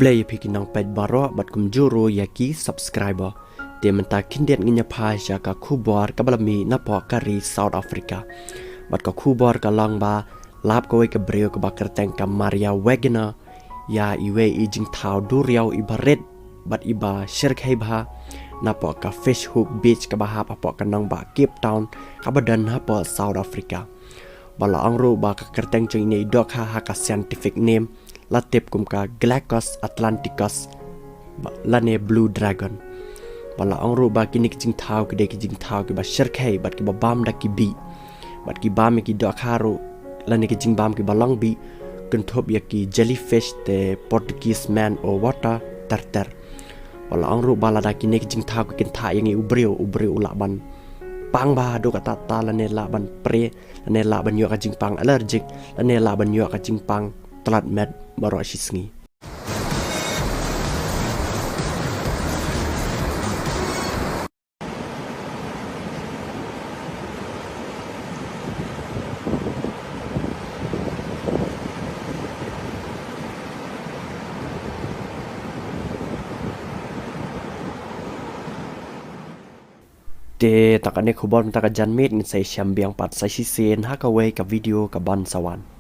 Kublay pikinang pet baro bat kumjuru yaki subscriber. Dia mentah kindian nginya pasha ka kubar ka balami napo kari South Africa. Bat ka kubar ka lang ba lap kawei ka breo ka bakar teng ka Maria Wagner ya uwei i jing tau duriau iba red bat iba shirk ba napo ka fish hook beach ka bahap apo ka nang ba Cape Town ka badan hapo South Africa. Bala angro ba ka kerteng chung ini dok ha ka scientific name latip kum ka Galactus Atlanticus lane blue dragon. Bala angro ba kini kijing tau ki ba shirkai bat ki ba bam da ki bi bat ki bam ki dok haro lane kijing bam ki balang bi kenthop ya ki jellyfish te Portuguese man o water tartar. Bala angro bala da kini kijing tau ki kenta yang ubreu ulaban pang ba do kata ta lane laban pre lane laban yo ka jing pang allergic lane laban yo ka jing pang telat med baro shisngi. Te takane khubor mta ka janmit ni sai syambiang pat sai sisen ha kawei ka video ka ban sawan.